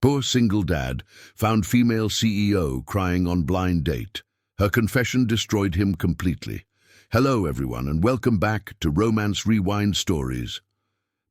Poor single dad found female CEO crying on blind date. Her confession destroyed him completely. Hello everyone and welcome back to Romance Rewind Stories.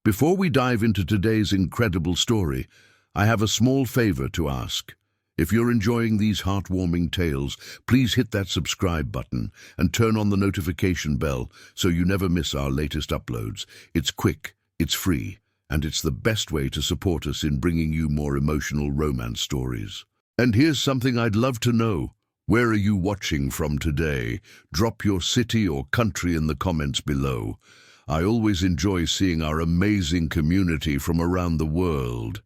Before we dive into today's incredible story, I have a small favor to ask. If you're enjoying these heartwarming tales, please hit that subscribe button and turn on the notification bell so you never miss our latest uploads. It's quick, it's free, and it's the best way to support us in bringing you more emotional romance stories. And here's something I'd love to know. Where are you watching from today? Drop your city or country in the comments below. I always enjoy seeing our amazing community from around the world.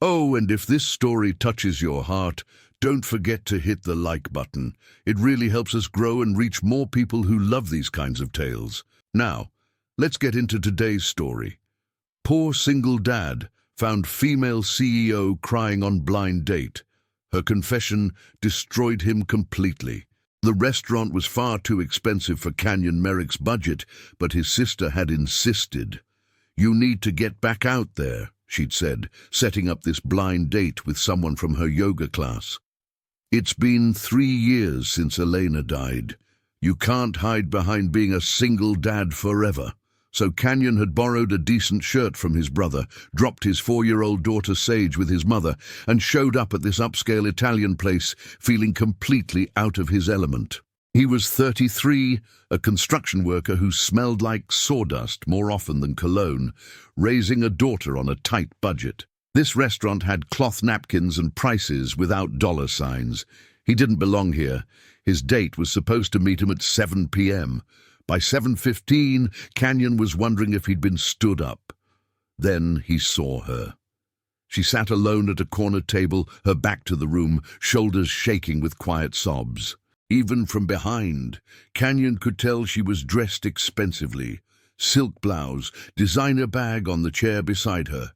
Oh, and if this story touches your heart, don't forget to hit the like button. It really helps us grow and reach more people who love these kinds of tales. Now, let's get into today's story. Poor single dad found female CEO crying on blind date. Her confession destroyed him completely. The restaurant was far too expensive for Canyon Merrick's budget, but his sister had insisted. "You need to get back out there," she'd said, setting up this blind date with someone from her yoga class. "It's been 3 years since Elena died. You can't hide behind being a single dad forever." So Canyon had borrowed a decent shirt from his brother, dropped his 4-year-old daughter Sage with his mother, and showed up at this upscale Italian place feeling completely out of his element. He was 33, a construction worker who smelled like sawdust more often than cologne, raising a daughter on a tight budget. This restaurant had cloth napkins and prices without dollar signs. He didn't belong here. His date was supposed to meet him at 7 p.m. By 7:15, Canyon was wondering if he'd been stood up. Then he saw her. She sat alone at a corner table, her back to the room, shoulders shaking with quiet sobs. Even from behind, Canyon could tell she was dressed expensively. Silk blouse, designer bag on the chair beside her.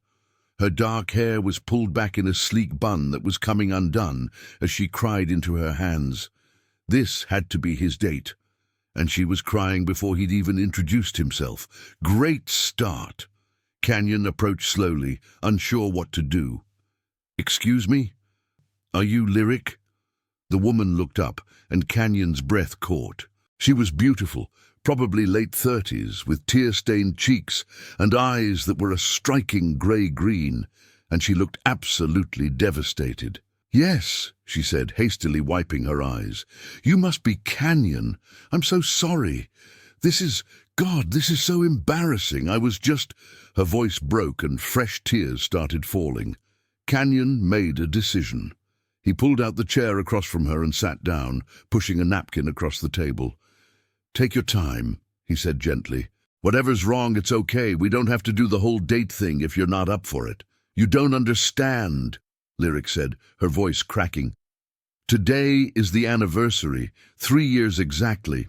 Her dark hair was pulled back in a sleek bun that was coming undone as she cried into her hands. This had to be his date. And she was crying before he'd even introduced himself. Great start. Canyon approached slowly, unsure what to do. "Excuse me? Are you Lyric?" The woman looked up, and Canyon's breath caught. She was beautiful, probably late 30s, with tear-stained cheeks and eyes that were a striking grey-green, and she looked absolutely devastated. "Yes," she said, hastily wiping her eyes. "You must be Canyon. I'm so sorry. This is so embarrassing. I was just—" Her voice broke and fresh tears started falling. Canyon made a decision. He pulled out the chair across from her and sat down, pushing a napkin across the table. "Take your time," he said gently. "Whatever's wrong, it's okay. We don't have to do the whole date thing if you're not up for it." "You don't understand," Lyric said, her voice cracking. "Today is the anniversary, 3 years exactly.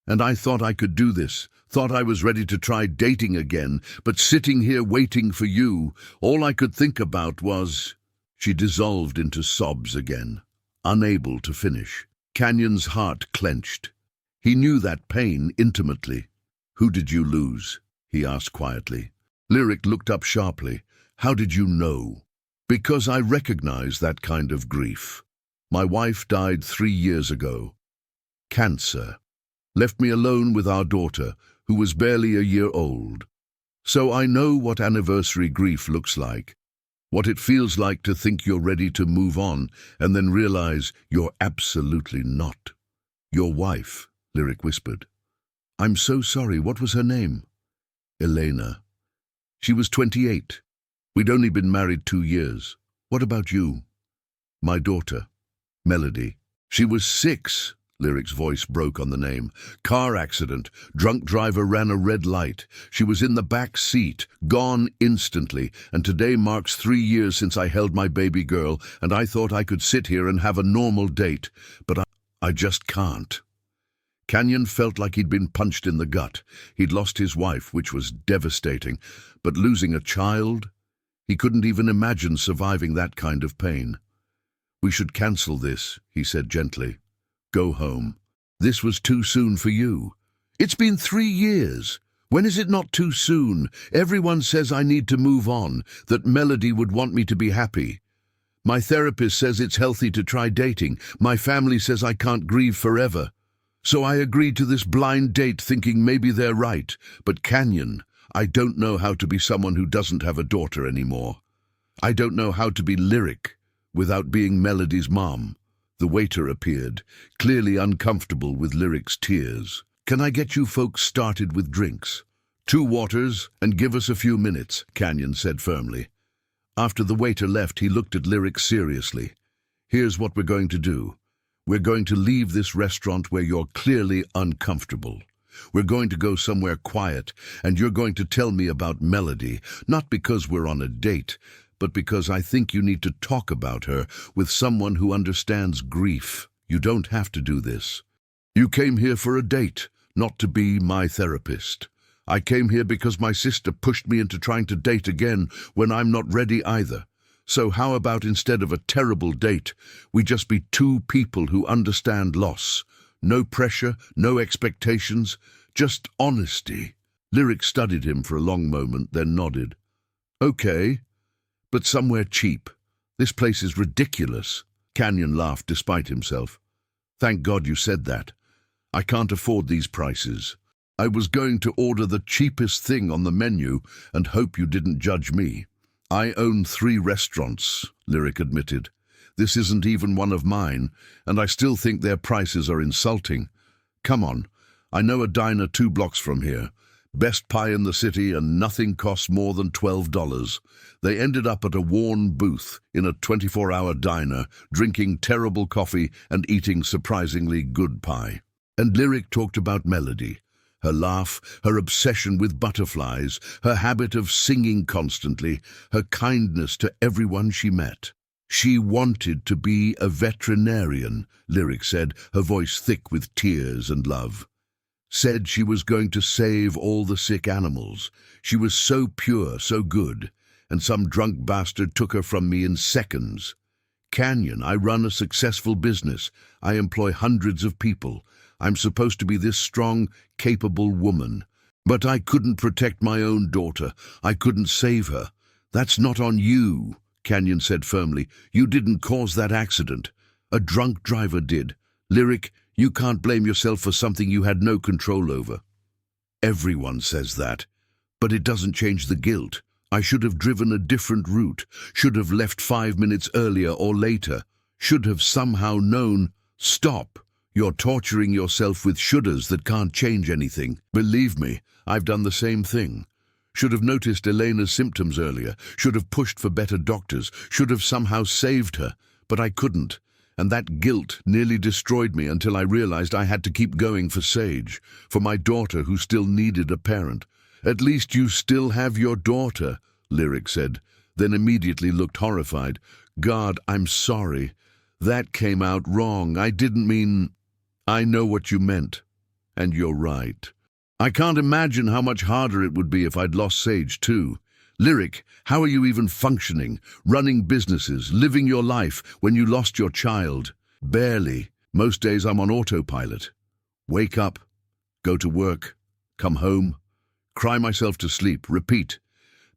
And I thought I could do this, thought I was ready to try dating again, but sitting here waiting for you, all I could think about was—" She dissolved into sobs again, unable to finish. Canyon's heart clenched. He knew that pain intimately. "Who did you lose?" he asked quietly. Lyric looked up sharply. "How did you know?" "Because I recognize that kind of grief. My wife died 3 years ago. Cancer. Left me alone with our daughter, who was barely a year old. So I know what anniversary grief looks like. What it feels like to think you're ready to move on and then realize you're absolutely not." "Your wife," Lyric whispered. "I'm so sorry. What was her name?" "Elena. She was 28. We'd only been married 2 years. What about you?" "My daughter, Melody. She was 6. Lyric's voice broke on the name. "Car accident. Drunk driver ran a red light. She was in the back seat, gone instantly, and today marks 3 years since I held my baby girl, and I thought I could sit here and have a normal date, but I just can't." Canyon felt like he'd been punched in the gut. He'd lost his wife, which was devastating, but losing a child? He couldn't even imagine surviving that kind of pain. "We should cancel this," he said gently. "Go home. This was too soon for you." "It's been 3 years. When is it not too soon? Everyone says I need to move on, that Melody would want me to be happy." My therapist says it's healthy to try dating. My family says I can't grieve forever. So I agreed to this blind date thinking maybe they're right. But Canyon, I don't know how to be someone who doesn't have a daughter anymore. I don't know how to be Lyric without being Melody's mom. The waiter appeared, clearly uncomfortable with Lyric's tears. Can I get you folks started with drinks? 2 waters and give us a few minutes, Canyon said firmly. After the waiter left, he looked at Lyric seriously. Here's what we're going to do. We're going to leave this restaurant where you're clearly uncomfortable. We're going to go somewhere quiet, and you're going to tell me about Melody, not because we're on a date, but because I think you need to talk about her with someone who understands grief. You don't have to do this. You came here for a date, not to be my therapist. I came here because my sister pushed me into trying to date again when I'm not ready either. So how about instead of a terrible date, we just be 2 people who understand loss? No pressure, no expectations, just honesty. Lyric studied him for a long moment, then nodded. Okay, but somewhere cheap. This place is ridiculous. Canyon laughed despite himself. Thank God you said that. I can't afford these prices. I was going to order the cheapest thing on the menu and hope you didn't judge me. I own 3 restaurants, Lyric admitted. This isn't even one of mine, and I still think their prices are insulting. Come on, I know a diner 2 blocks from here. Best pie in the city, and nothing costs more than $12. They ended up at a worn booth in a 24-hour diner, drinking terrible coffee and eating surprisingly good pie. And Lyric talked about Melody. Her laugh, her obsession with butterflies, her habit of singing constantly, her kindness to everyone she met. She wanted to be a veterinarian, Lyric said, her voice thick with tears and love. Said she was going to save all the sick animals. She was so pure, so good, and some drunk bastard took her from me in seconds. Canyon, I run a successful business. I employ hundreds of people. I'm supposed to be this strong, capable woman. But I couldn't protect my own daughter. I couldn't save her. That's not on you, Canyon said firmly. You didn't cause that accident. A drunk driver did. Lyric, you can't blame yourself for something you had no control over. Everyone says that, but it doesn't change the guilt. I should have driven a different route, should have left 5 minutes earlier or later, should have somehow known. Stop. You're torturing yourself with shouldas that can't change anything. Believe me, I've done the same thing. Should have noticed Elena's symptoms earlier, should have pushed for better doctors, should have somehow saved her, but I couldn't. And that guilt nearly destroyed me until I realized I had to keep going for Sage, for my daughter who still needed a parent. At least you still have your daughter, Lyric said, then immediately looked horrified. God, I'm sorry. That came out wrong. I didn't mean... I know what you meant, and you're right. I can't imagine how much harder it would be if I'd lost Sage too. Lyric, how are you even functioning, running businesses, living your life when you lost your child? Barely. Most days I'm on autopilot. Wake up, go to work, come home, cry myself to sleep, repeat.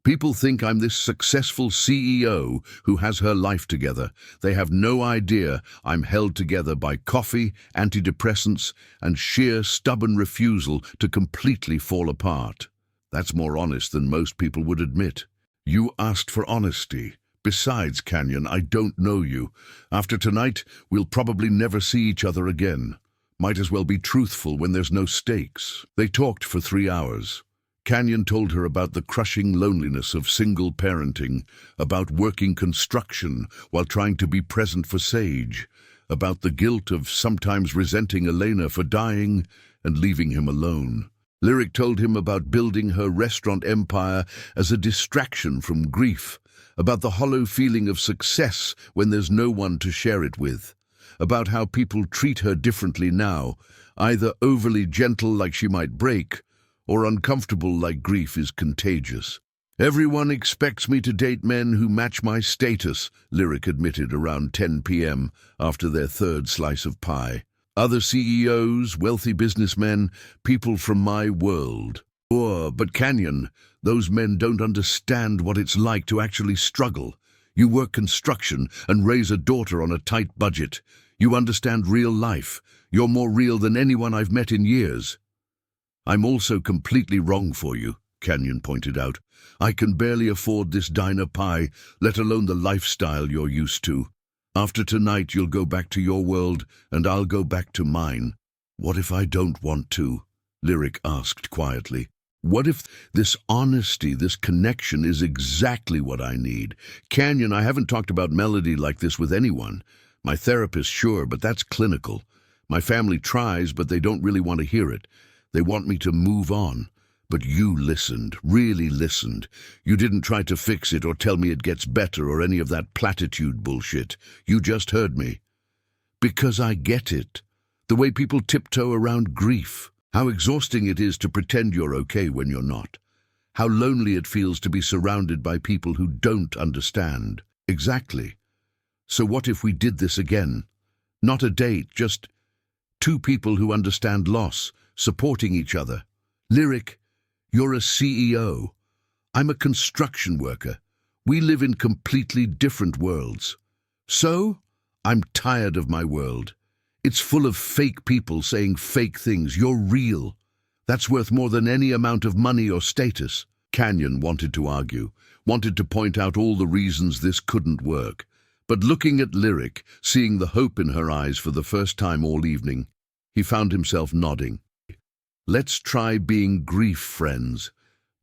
People think I'm this successful CEO who has her life together. They have no idea I'm held together by coffee, antidepressants, and sheer stubborn refusal to completely fall apart. That's more honest than most people would admit. You asked for honesty. Besides, Canyon, I don't know you. After tonight, we'll probably never see each other again. Might as well be truthful when there's no stakes. They talked for 3 hours. Canyon told her about the crushing loneliness of single parenting, about working construction while trying to be present for Sage, about the guilt of sometimes resenting Elena for dying and leaving him alone. Lyric told him about building her restaurant empire as a distraction from grief, about the hollow feeling of success when there's no one to share it with, about how people treat her differently now, either overly gentle like she might break, or uncomfortable like grief is contagious. Everyone expects me to date men who match my status, Lyric admitted around 10 p.m. after their 3rd slice of pie. Other CEOs, wealthy businessmen, people from my world. But Canyon, those men don't understand what it's like to actually struggle. You work construction and raise a daughter on a tight budget. You understand real life. You're more real than anyone I've met in years." "I'm also completely wrong for you," Canyon pointed out. "I can barely afford this diner pie, let alone the lifestyle you're used to. After tonight, you'll go back to your world, and I'll go back to mine." "What if I don't want to?" Lyric asked quietly. "What if this honesty, this connection is exactly what I need? Canyon, I haven't talked about Melody like this with anyone. My therapist, sure, but that's clinical. My family tries, but they don't really want to hear it. They want me to move on. But you listened, really listened. You didn't try to fix it or tell me it gets better or any of that platitude bullshit. You just heard me. Because I get it. The way people tiptoe around grief. How exhausting it is to pretend you're okay when you're not. How lonely it feels to be surrounded by people who don't understand." "Exactly. So what if we did this again? Not a date, just two people who understand loss, supporting each other. Lyric, you're a CEO. I'm a construction worker. We live in completely different worlds. So, I'm tired of my world. It's full of fake people saying fake things. You're real. That's worth more than any amount of money or status." Canyon wanted to argue, wanted to point out all the reasons this couldn't work. But looking at Lyric, seeing the hope in her eyes for the first time all evening, he found himself nodding. "Let's try being grief friends.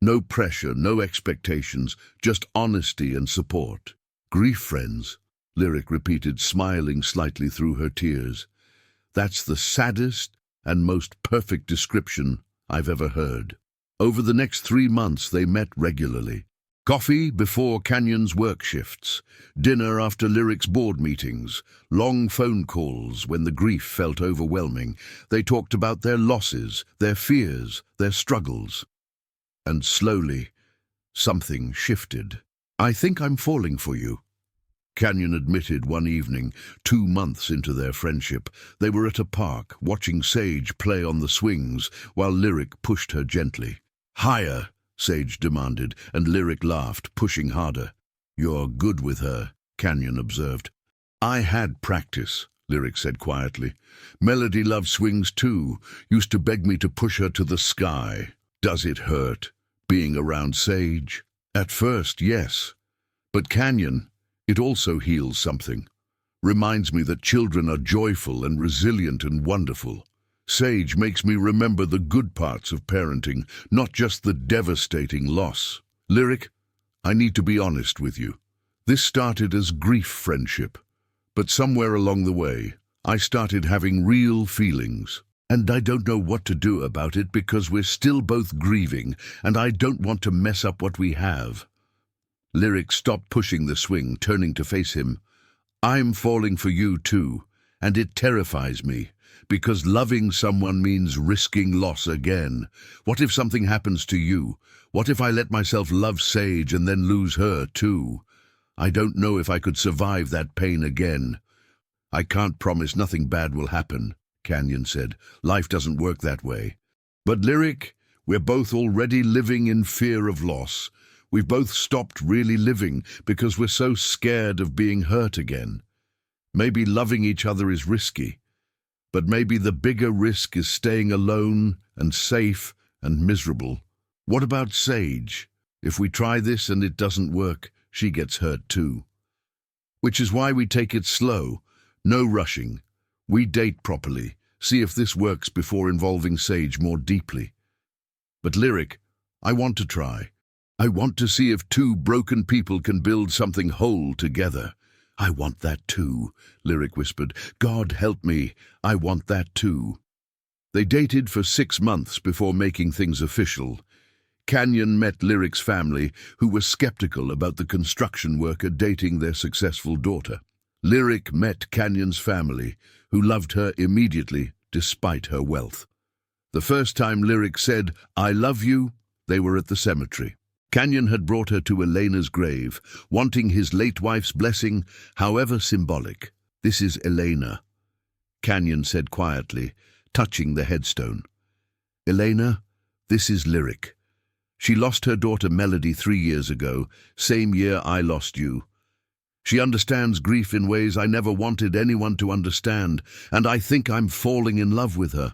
No pressure, no expectations, just honesty and support." "Grief friends," Lyric repeated, smiling slightly through her tears. "That's the saddest and most perfect description I've ever heard." Over the next 3 months, they met regularly. Coffee before Canyon's work shifts, dinner after Lyric's board meetings, long phone calls when the grief felt overwhelming. They talked about their losses, their fears, their struggles. And slowly, something shifted. "I think I'm falling for you," Canyon admitted one evening, 2 months into their friendship. They were at a park, watching Sage play on the swings, while Lyric pushed her gently. "Higher," Sage demanded, and Lyric laughed, pushing harder. "You're good with her," Canyon observed. "I had practice," Lyric said quietly. "Melody loves swings too, used to beg me to push her to the sky." "Does it hurt, being around Sage?" "At first, yes. But Canyon, it also heals something. Reminds me that children are joyful and resilient and wonderful. Sage makes me remember the good parts of parenting, not just the devastating loss." "Lyric, I need to be honest with you. This started as grief friendship, but somewhere along the way, I started having real feelings. And I don't know what to do about it because we're still both grieving, and I don't want to mess up what we have." Lyric stopped pushing the swing, turning to face him. "I'm falling for you too, and it terrifies me, because loving someone means risking loss again. What if something happens to you? What if I let myself love Sage and then lose her too? I don't know if I could survive that pain again." "I can't promise nothing bad will happen," Canyon said. "Life doesn't work that way. But Lyric, we're both already living in fear of loss. We've both stopped really living because we're so scared of being hurt again. Maybe loving each other is risky, but maybe the bigger risk is staying alone and safe and miserable. What about Sage? If we try this and it doesn't work, she gets hurt too. Which is why we take it slow, no rushing. We date properly, see if this works before involving Sage more deeply. But Lyric, I want to try. I want to see if two broken people can build something whole together." "I want that too," Lyric whispered. "God help me, I want that too." They dated for 6 months before making things official. Canyon met Lyric's family, who were skeptical about the construction worker dating their successful daughter. Lyric met Canyon's family, who loved her immediately despite her wealth. The first time Lyric said, "I love you," they were at the cemetery. Canyon had brought her to Elena's grave, wanting his late wife's blessing, however symbolic. "This is Elena," Canyon said quietly, touching the headstone. "Elena, this is Lyric. She lost her daughter Melody 3 years ago, same year I lost you. She understands grief in ways I never wanted anyone to understand, and I think I'm falling in love with her.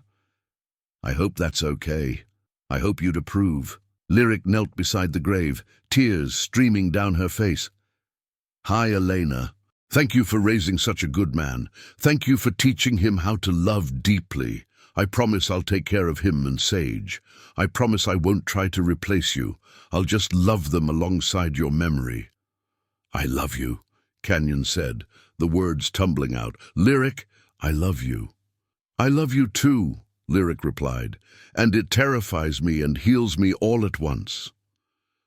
I hope that's okay. I hope you'd approve. Lyric knelt beside the grave, tears streaming down her face. Hi, Elena. Thank you for raising such a good man. Thank you for teaching him how to love deeply. I promise I'll take care of him and Sage. I promise I won't try to replace you. I'll just love them alongside your memory. I love you, Canyon said, the words tumbling out. Lyric, I love you. I love you too, Lyric replied, and it terrifies me and heals me all at once.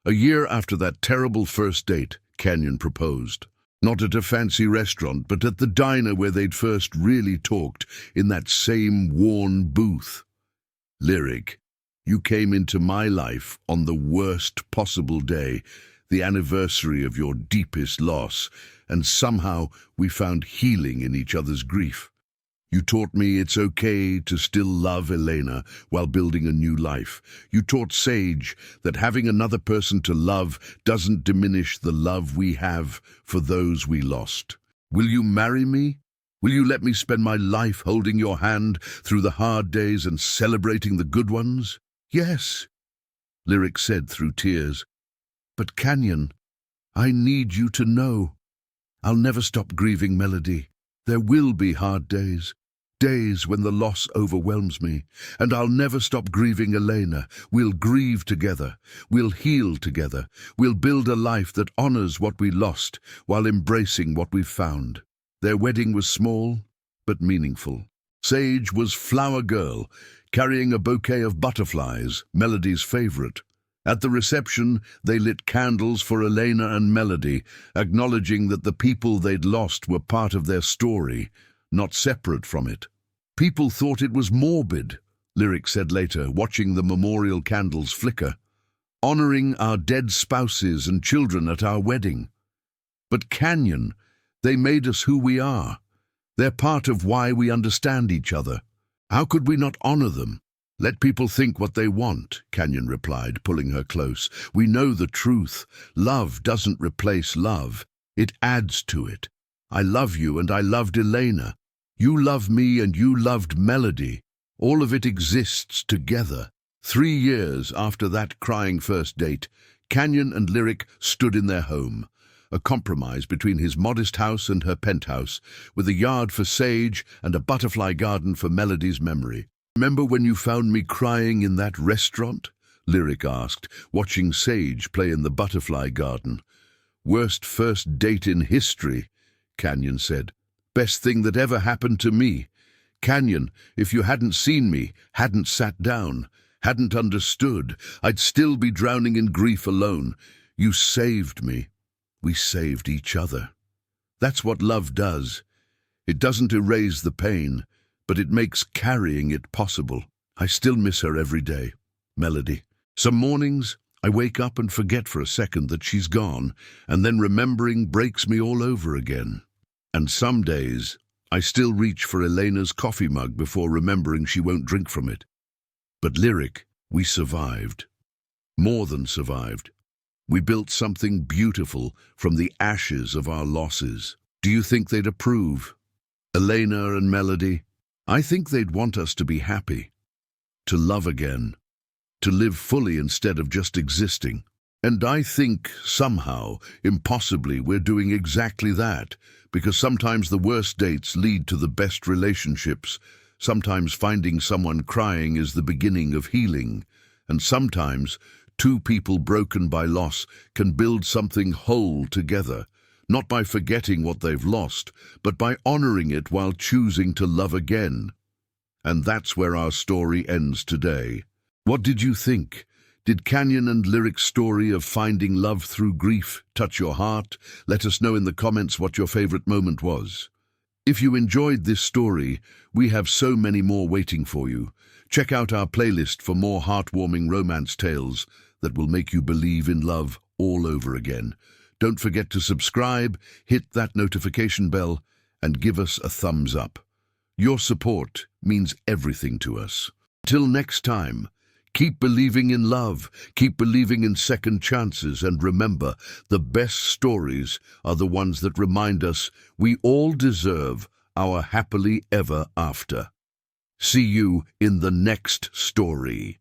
A year after that terrible first date, Canyon proposed. Not at a fancy restaurant, but at the diner where they'd first really talked, in that same worn booth. Lyric, you came into my life on the worst possible day, the anniversary of your deepest loss, and somehow we found healing in each other's grief. You taught me it's okay to still love Elena while building a new life. You taught Sage that having another person to love doesn't diminish the love we have for those we lost. Will you marry me? Will you let me spend my life holding your hand through the hard days and celebrating the good ones? Yes, Lyric said through tears. But Canyon, I need you to know. I'll never stop grieving Melody. There will be hard days. Days when the loss overwhelms me, and I'll never stop grieving Elena. We'll grieve together. We'll heal together. We'll build a life that honors what we lost while embracing what we've found. Their wedding was small, but meaningful. Sage was flower girl, carrying a bouquet of butterflies, Melody's favorite. At the reception, they lit candles for Elena and Melody, acknowledging that the people they'd lost were part of their story, not separate from it. People thought it was morbid, Lyric said later, watching the memorial candles flicker, honoring our dead spouses and children at our wedding. But Canyon, they made us who we are. They're part of why we understand each other. How could we not honor them? Let people think what they want, Canyon replied, pulling her close. We know the truth. Love doesn't replace love. It adds to it. I love you and I loved Elena. You love me and you loved Melody. All of it exists together. 3 years after that crying first date, Canyon and Lyric stood in their home, a compromise between his modest house and her penthouse, with a yard for Sage and a butterfly garden for Melody's memory. Remember when you found me crying in that restaurant? Lyric asked, watching Sage play in the butterfly garden. Worst first date in history, Canyon said. Best thing that ever happened to me. Canyon, if you hadn't seen me, hadn't sat down, hadn't understood, I'd still be drowning in grief alone. You saved me. We saved each other. That's what love does. It doesn't erase the pain, but it makes carrying it possible. I still miss her every day, Melody. Some mornings, I wake up and forget for a second that she's gone, and then remembering breaks me all over again. And some days, I still reach for Elena's coffee mug before remembering she won't drink from it. But Lyric, we survived. More than survived. We built something beautiful from the ashes of our losses. Do you think they'd approve? Elena and Melody, I think they'd want us to be happy, to love again, to live fully instead of just existing. And I think, somehow, impossibly, we're doing exactly that, because sometimes the worst dates lead to the best relationships, sometimes finding someone crying is the beginning of healing, and sometimes two people broken by loss can build something whole together, not by forgetting what they've lost, but by honoring it while choosing to love again. And that's where our story ends today. What did you think? Did Canyon and Lyric's story of finding love through grief touch your heart? Let us know in the comments what your favorite moment was. If you enjoyed this story, we have so many more waiting for you. Check out our playlist for more heartwarming romance tales that will make you believe in love all over again. Don't forget to subscribe, hit that notification bell, and give us a thumbs up. Your support means everything to us. Till next time, Keep believing in love, keep believing in second chances, and remember, the best stories are the ones that remind us we all deserve our happily ever after. See you in the next story.